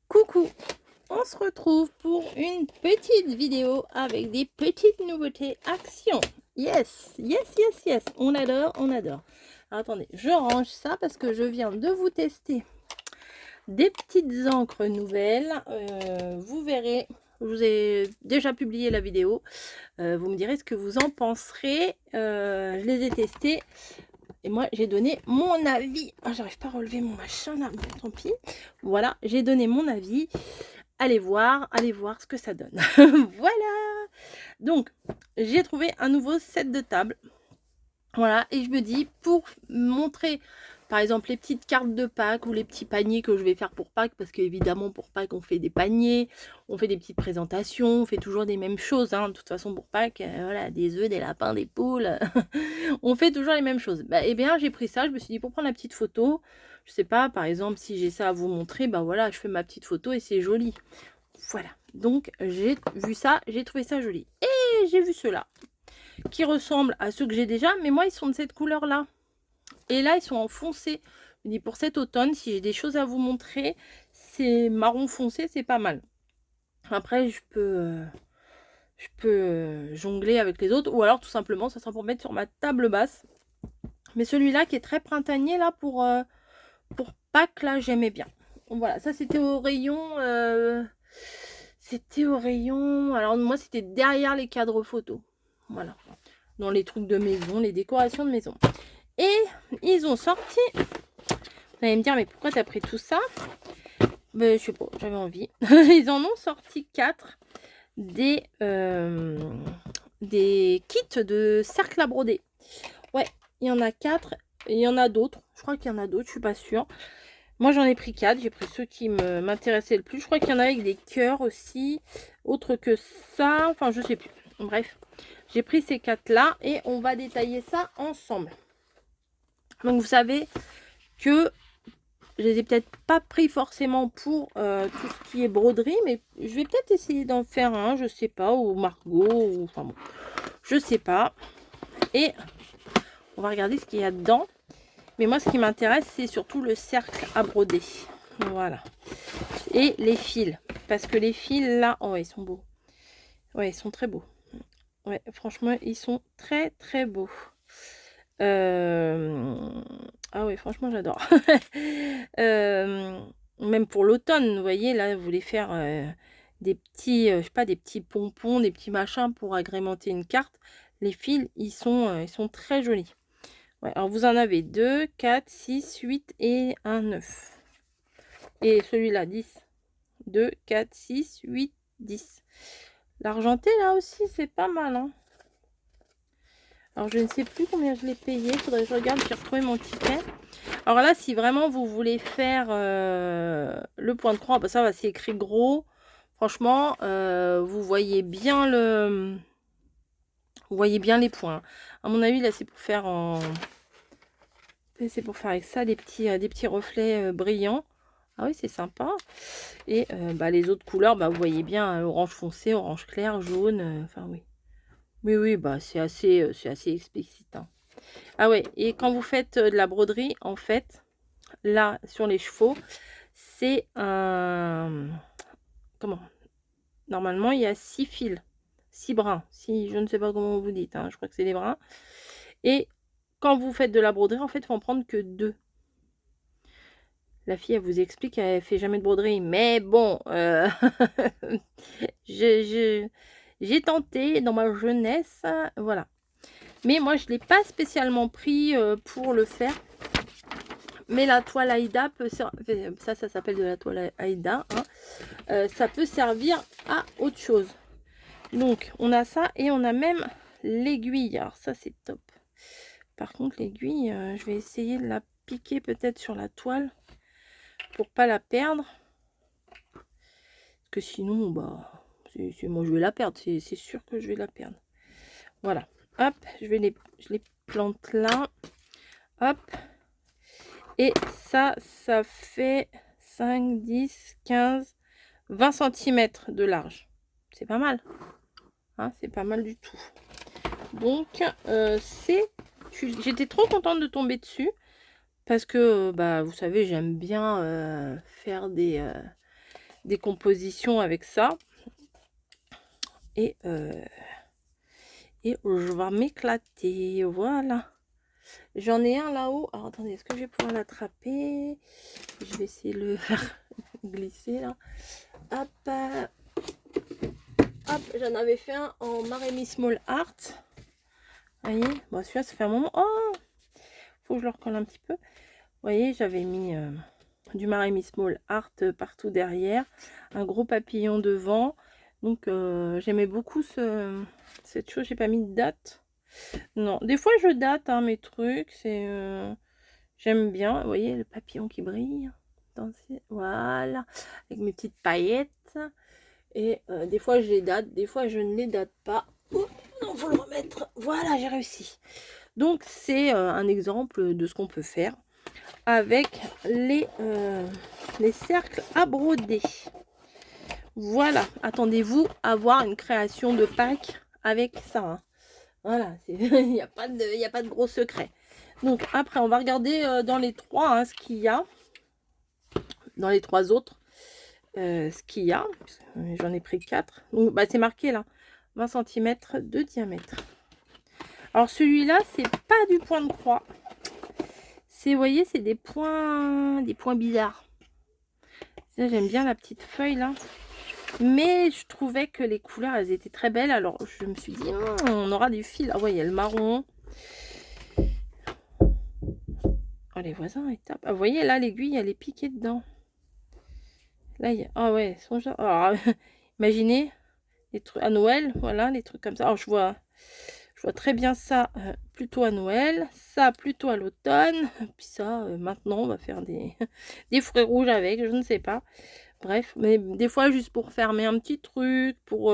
Coucou, on se retrouve pour une petite vidéo avec des petites nouveautés action. Yes, yes, yes, yes, on adore, on adore. Alors, attendez, je range ça parce que je viens de vous tester des petites encres nouvelles. Vous verrez, je vous ai déjà publié la vidéo. Vous me direz ce que vous en penserez. Je les ai testées. Et moi, j'ai donné mon avis. Oh, j'arrive pas à relever mon machin là, bon, tant pis. Voilà, j'ai donné mon avis. Allez voir ce que ça donne. Voilà. Donc, j'ai trouvé un nouveau set de table. Voilà, et je me dis, pour montrer, par exemple, les petites cartes de Pâques ou les petits paniers que je vais faire pour Pâques, parce qu'évidemment, pour Pâques, on fait des paniers, on fait des petites présentations, on fait toujours des mêmes choses. Hein. De toute façon, pour Pâques, voilà, des œufs, des lapins, des poules, on fait toujours les mêmes choses. Bah, eh bien, j'ai pris ça, je me suis dit, pour prendre la petite photo, je sais pas, par exemple, si j'ai ça à vous montrer, bah voilà, je fais ma petite photo et c'est joli. Voilà, donc j'ai vu ça, j'ai trouvé ça joli. Et j'ai vu ceux-là, qui ressemblent à ceux que j'ai déjà, mais moi, ils sont de cette couleur-là. Et là, ils sont en foncé. Je me dis, pour cet automne, si j'ai des choses à vous montrer, c'est marron foncé, c'est pas mal. Après, je peux jongler avec les autres, ou alors tout simplement, ça sera pour mettre sur ma table basse. Mais celui-là, qui est très printanier, là, pour Pâques, là, j'aimais bien. Voilà, ça, c'était au rayon... C'était au rayon... Alors, moi, c'était derrière les cadres photos. Voilà. Dans les trucs de maison, les décorations de maison. Et ils ont sorti... Vous allez me dire, mais pourquoi t'as pris tout ça? Ben, je sais pas, j'avais envie. Ils en ont sorti 4 des kits de cercle à broder. Ouais, il y en a 4. Il y en a d'autres. Je crois qu'il y en a d'autres, je suis pas sûre. Moi, j'en ai pris 4. J'ai pris ceux qui m'intéressaient le plus. Je crois qu'il y en a avec des cœurs aussi. Autre que ça. Enfin, je sais plus. Bref, j'ai pris ces 4-là et on va détailler ça ensemble. Donc, vous savez que je les ai peut-être pas pris forcément pour tout ce qui est broderie, mais je vais peut-être essayer d'en faire un, je sais pas, ou Margot, ou enfin bon, je sais pas. Et on va regarder ce qu'il y a dedans. Mais moi, ce qui m'intéresse, c'est surtout le cercle à broder. Voilà. Et les fils. Parce que les fils, là, oh, ils sont beaux. Ouais, ils sont très beaux. Ouais, franchement, ils sont très, très beaux. Ah oui, franchement, j'adore. Même pour l'automne, vous voyez, là, vous voulez faire des petits, je sais pas, des petits pompons, des petits machins pour agrémenter une carte. Les fils, ils sont très jolis. Ouais, alors, vous en avez 2, 4, 6, 8 et un 9. Et celui-là, 10. 2, 4, 6, 8, 10. L'argenté, là aussi, c'est pas mal, hein. Alors, je ne sais plus combien je l'ai payé. Il faudrait que je regarde, j'ai retrouvé mon ticket. Alors là, si vraiment vous voulez faire le point de croix, bah ça va, c'est écrit gros. Franchement, vous voyez bien vous voyez bien les points. À mon avis, là, c'est pour faire c'est pour faire avec ça des petits reflets brillants. Ah oui, c'est sympa. Et bah, les autres couleurs, bah, vous voyez bien, orange foncé, orange clair, jaune. Enfin, oui. Oui, oui, bah, c'est assez explicitant. Ah ouais, et quand vous faites de la broderie, en fait, là, sur les chevaux, c'est un... Comment? Normalement, il y a 6 fils. 6 brins. Si, je ne sais pas comment vous dites, hein, je crois que c'est des brins. Et quand vous faites de la broderie, en fait, il faut en prendre que 2. La fille, elle vous explique qu'elle fait jamais de broderie. Mais bon, j'ai tenté dans ma jeunesse, voilà. Mais moi, je ne l'ai pas spécialement pris pour le faire. Mais la toile Aïda peut servir, ça s'appelle de la toile Aïda, hein. Ça peut servir à autre chose. Donc, on a ça et on a même l'aiguille. Alors ça, c'est top. Par contre, l'aiguille, je vais essayer de la piquer peut-être sur la toile pour pas la perdre. Parce que sinon, bah, moi, je vais la perdre. C'est sûr que je vais la perdre. Voilà. Hop, je les plante là. Hop. Et ça fait 5, 10, 15, 20 cm de large. C'est pas mal. Hein, c'est pas mal du tout. Donc, j'étais trop contente de tomber dessus. Parce que, bah, vous savez, j'aime bien faire des des compositions avec ça. Et je vais m'éclater. Voilà. J'en ai un là-haut. Alors, attendez, est-ce que je vais pouvoir l'attraper? Je vais essayer de le faire glisser là. Hop. Hop, j'en avais fait un en Maremy Small Art. Vous voyez, bon, celui-là, ça fait un moment. Oh, faut que je le recolle un petit peu. Vous voyez, j'avais mis du Maremy Small Art partout derrière. Un gros papillon devant. Donc, j'aimais beaucoup cette chose. J'ai pas mis de date. Non, des fois, je date hein, mes trucs. C'est... j'aime bien. Vous voyez, le papillon qui brille. Voilà. Avec mes petites paillettes. Et des fois, je les date. Des fois, je ne les date pas. Oh, non, faut le remettre. Voilà, j'ai réussi. Donc, c'est un exemple de ce qu'on peut faire avec les cercles à broder. Voilà, attendez-vous à voir une création de Pâques avec ça. Hein. Voilà, il n'y a pas de gros secret. Donc après, on va regarder dans les trois hein, ce qu'il y a. Dans les trois autres, ce qu'il y a. J'en ai pris 4. Donc bah, c'est marqué là, 20 cm de diamètre. Alors celui-là, c'est pas du point de croix. C'est, vous voyez, c'est des points bizarres. J'aime bien la petite feuille là. Mais je trouvais que les couleurs, elles étaient très belles. Alors, je me suis dit, on aura des fils. Ah ouais, il y a le marron. Oh, les voisins, ils tapent. Ah, vous voyez, là, l'aiguille, elle est piquée dedans. Là, il y a... Ah ouais, son genre... Alors, imaginez, les trucs à Noël. Voilà, les trucs comme ça. Alors, je vois très bien ça plutôt à Noël. Ça, plutôt à l'automne. Puis ça, maintenant, on va faire des, des fruits rouges avec. Je ne sais pas. Bref, mais des fois juste pour fermer un petit truc, pour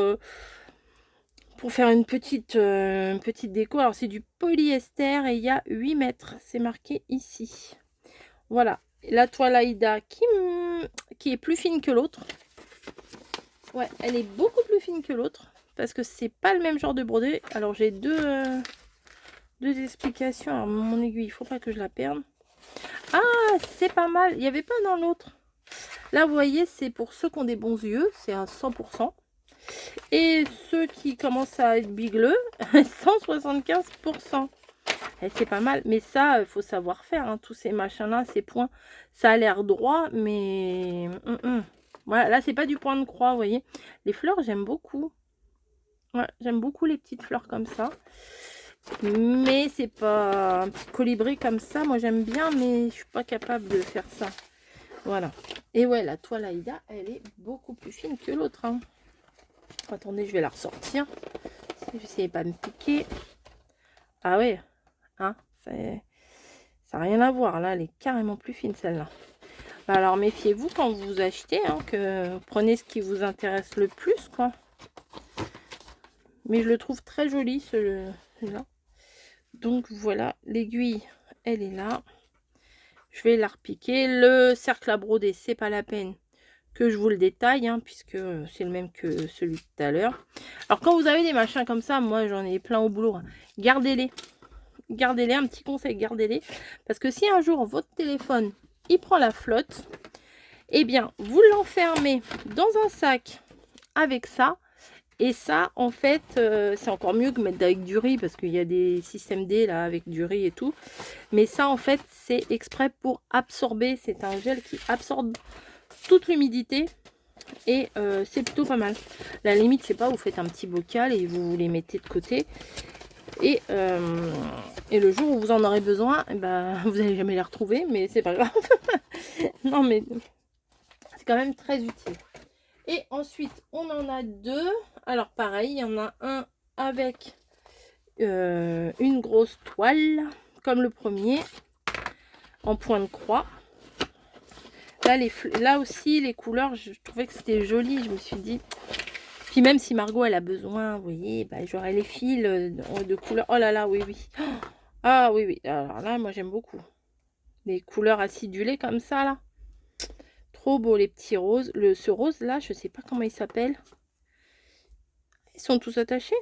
faire une petite déco. Alors c'est du polyester et il y a 8 mètres, c'est marqué ici. Voilà, la toile Aïda qui est plus fine que l'autre. Ouais, elle est beaucoup plus fine que l'autre parce que c'est pas le même genre de brodé. Alors j'ai deux explications. Alors mon aiguille, il faut pas que je la perde. Ah, c'est pas mal, il n'y avait pas dans l'autre. Là, vous voyez, c'est pour ceux qui ont des bons yeux, c'est à 100%. Et ceux qui commencent à être bigleux, 175%. Et c'est pas mal. Mais ça, il faut savoir faire. Hein, tous ces machins-là, ces points, ça a l'air droit, mais... Voilà, là, c'est pas du point de croix, vous voyez. Les fleurs, j'aime beaucoup. Ouais, j'aime beaucoup les petites fleurs comme ça. Mais c'est pas un petit colibri comme ça. Moi, j'aime bien, mais je suis pas capable de faire ça. Voilà. Et ouais, la toile Aïda, elle est beaucoup plus fine que l'autre. Hein. Attendez, je vais la ressortir. Je vais essayer de pas me piquer. Ah ouais, hein, ça n'a rien à voir. Là, elle est carrément plus fine, celle-là. Bah alors, méfiez-vous quand vous achetez, hein, que vous prenez ce qui vous intéresse le plus, quoi. Mais je le trouve très joli, celui-là. Donc, voilà, l'aiguille, elle est là. Je vais la repiquer. Le cercle à broder, c'est pas la peine que je vous le détaille, hein, puisque c'est le même que celui de tout à l'heure. Alors, quand vous avez des machins comme ça, moi, j'en ai plein au boulot. Hein, gardez-les. Gardez-les, un petit conseil, gardez-les. Parce que si un jour, votre téléphone, il prend la flotte, eh bien, vous l'enfermez dans un sac avec ça. Et ça, en fait, c'est encore mieux que mettre avec du riz, parce qu'il y a des systèmes D là avec du riz et tout. Mais ça, en fait, c'est exprès pour absorber. C'est un gel qui absorbe toute l'humidité. Et c'est plutôt pas mal. À la limite, je sais pas, vous faites un petit bocal et vous les mettez de côté. Et le jour où vous en aurez besoin, eh ben, vous n'allez jamais les retrouver, mais c'est pas grave. Non, mais c'est quand même très utile. Et ensuite, on en a deux. Alors pareil, il y en a un avec une grosse toile, comme le premier, en point de croix. Là, là aussi, les couleurs, je trouvais que c'était joli. Je me suis dit... Puis même si Margot, elle a besoin, vous voyez, bah, j'aurai les fils de couleurs. Oh là là, oui, oui. Ah oui, oui. Alors là, moi, j'aime beaucoup. Les couleurs acidulées comme ça, là. Trop beau, les petits roses. Ce rose-là, je sais pas comment il s'appelle. Ils sont tous attachés.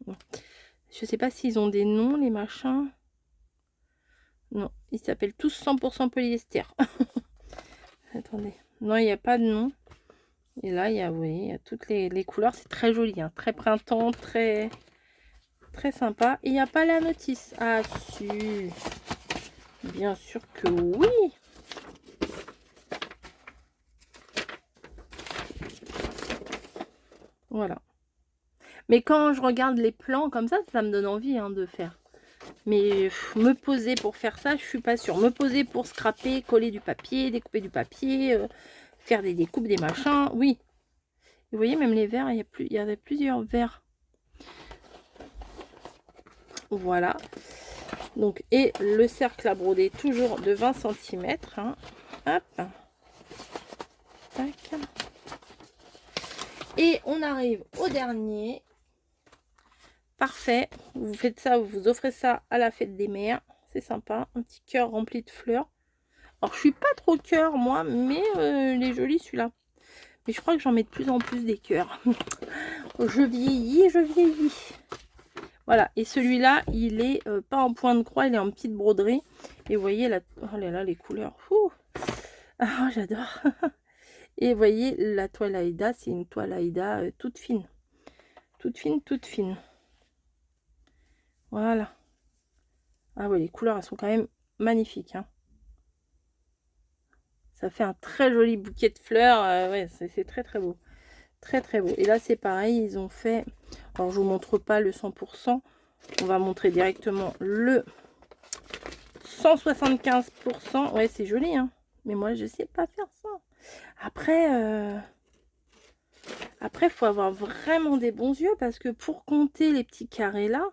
Je sais pas s'ils ont des noms, les machins. Non, ils s'appellent tous 100% polyester. attendez. Non, il n'y a pas de nom. Et là, il y a, oui, il y a toutes les couleurs. C'est très joli, hein. Très printemps, très sympa. Et il n'y a pas la notice. Ah, si. Bien sûr que oui. Voilà. Mais quand je regarde les plans comme ça me donne envie, hein, de faire. Mais me poser pour faire ça, je suis pas sûre. Me poser pour scraper, coller du papier, découper du papier, faire des découpes, des machins, oui. Vous voyez, même les verres, il y avait plusieurs verres. Voilà. Donc, et le cercle à broder, toujours de 20 cm. Hein. Hop. Tac. Et on arrive au dernier. Parfait. Vous faites ça, vous offrez ça à la fête des mères. C'est sympa. Un petit cœur rempli de fleurs. Alors, je suis pas trop cœur, moi, mais il est joli celui-là. Mais je crois que j'en mets de plus en plus des cœurs. Je vieillis, je vieillis. Voilà, et celui-là, il est pas en point de croix, il est en petite broderie. Et vous voyez, là, oh là là, les couleurs. Ouh. Ah, j'adore. Et vous voyez, la toile Aïda, c'est une toile Aïda toute fine. Toute fine, toute fine. Voilà. Ah ouais, les couleurs, elles sont quand même magnifiques. Hein. Ça fait un très joli bouquet de fleurs. Ouais, c'est très très beau. Très très beau. Et là, c'est pareil, ils ont fait... Alors, je vous montre pas le 100%. On va montrer directement le 175%. Ouais, c'est joli, hein. Mais moi, je sais pas faire ça. Après, il faut avoir vraiment des bons yeux. Parce que pour compter les petits carrés là,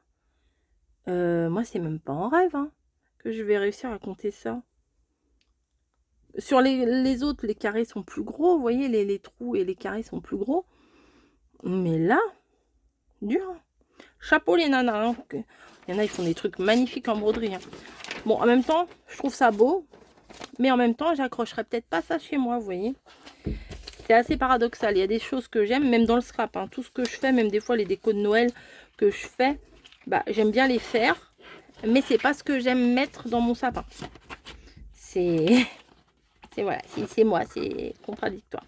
moi, c'est même pas en rêve, hein, que je vais réussir à compter ça. Sur les autres, les carrés sont plus gros. Vous voyez, les trous et les carrés sont plus gros. Mais là, dur. Chapeau les nanas. Hein. Il y en a, ils font des trucs magnifiques en broderie. Hein. Bon, en même temps, je trouve ça beau. Mais en même temps, j'accrocherai peut-être pas ça chez moi, vous voyez. C'est assez paradoxal. Il y a des choses que j'aime, même dans le scrap. Hein. Tout ce que je fais, même des fois les décos de Noël que je fais, bah, j'aime bien les faire. Mais c'est pas ce que j'aime mettre dans mon sapin. C'est voilà, c'est moi, c'est contradictoire.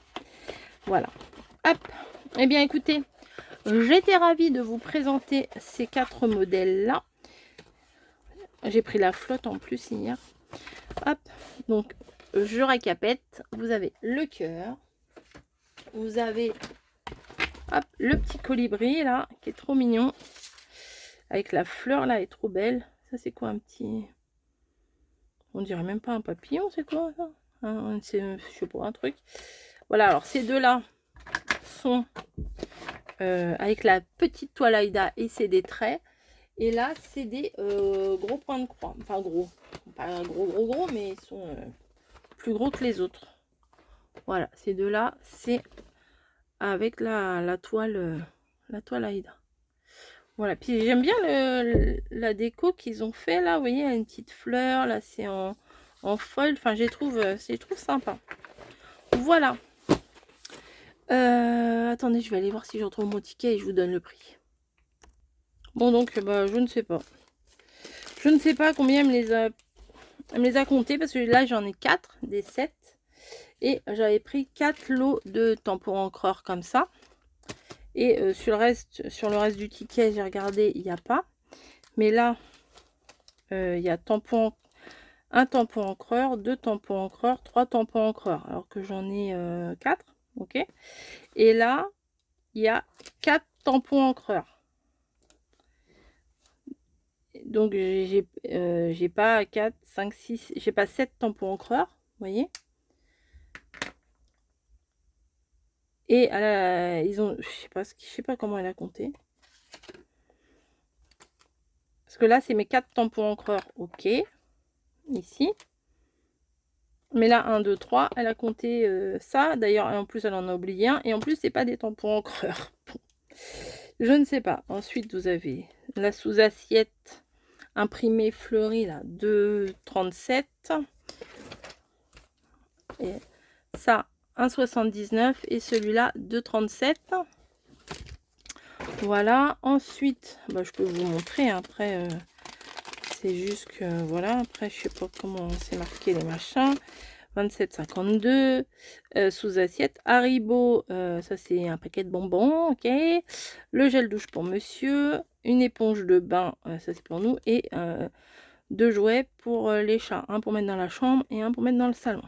Voilà. Hop. Eh bien, écoutez, j'étais ravie de vous présenter ces 4 modèles-là. J'ai pris la flotte en plus hier. Hop. Donc, je récapète. Vous avez le cœur. Vous avez hop, le petit colibri, là, qui est trop mignon. Avec la fleur, là, elle est trop belle. Ça, c'est quoi, un petit... On dirait même pas un papillon, c'est quoi, ça? C'est, je sais pas, un truc. Voilà, alors ces deux-là sont avec la petite toile Aïda et c'est des traits. Et là, c'est des gros points de croix. Enfin, gros. Pas gros, mais ils sont plus gros que les autres. Voilà, ces deux-là, c'est avec la toile Aïda. Voilà, puis j'aime bien la déco qu'ils ont fait là. Vous voyez, il y a une petite fleur. Là, c'est en foil. Enfin, je trouve sympa. Voilà. Attendez, je vais aller voir si je retrouve mon ticket et je vous donne le prix. Bon, donc, bah, je ne sais pas. Je ne sais pas combien elle me les a comptés parce que là, j'en ai 4, des 7. Et j'avais pris 4 lots de tampons encreurs comme ça. Et sur le reste du ticket, j'ai regardé, il n'y a pas. Mais là, il y a un tampon encreur, 2 tampons encreurs, 3 tampons encreurs. Alors que j'en ai 4. Ok. Et là, il y a 4 tampons encreurs. Donc, j'ai pas 4, 5, 6, j'ai pas 7 tampons encreurs. Vous voyez. Et ils ont, je sais pas comment elle a compté. Parce que là, c'est mes 4 tampons encreurs. Ok. Ici. Mais là, 1, 2, 3, elle a compté ça. D'ailleurs, en plus, elle en a oublié un. Et en plus, c'est pas des tampons encreurs. Je ne sais pas. Ensuite, vous avez la sous-assiette imprimée fleurie, là, 2,37. Et ça, 1,79. Et celui-là, 2,37. Voilà. Ensuite, bah, je peux vous montrer. Après, c'est juste que, voilà. Après, je sais pas comment c'est marqué les machins. 27,52 sous assiette. Haribo, ça c'est un paquet de bonbons, ok. Le gel douche pour monsieur, une éponge de bain, ça c'est pour nous, et 2 jouets pour les chats, un pour mettre dans la chambre et un pour mettre dans le salon.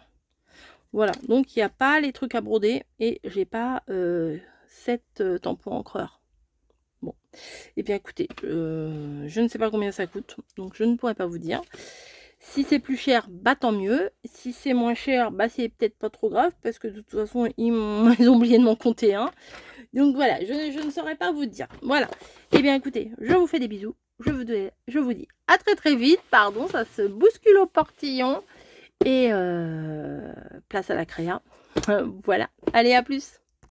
Voilà, donc il n'y a pas les trucs à broder et j'ai pas 7 tampons encreurs. Bon, et bien écoutez, je ne sais pas combien ça coûte, donc je ne pourrais pas vous dire. Si c'est plus cher, bah tant mieux. Si c'est moins cher, bah c'est peut-être pas trop grave, parce que de toute façon, ils ont oublié de m'en compter un. Donc voilà, je ne saurais pas vous dire. Voilà. Et bien écoutez, je vous fais des bisous. Je vous dis à très très vite. Pardon, ça se bouscule au portillon. Et place à la créa. Voilà. Allez, à plus.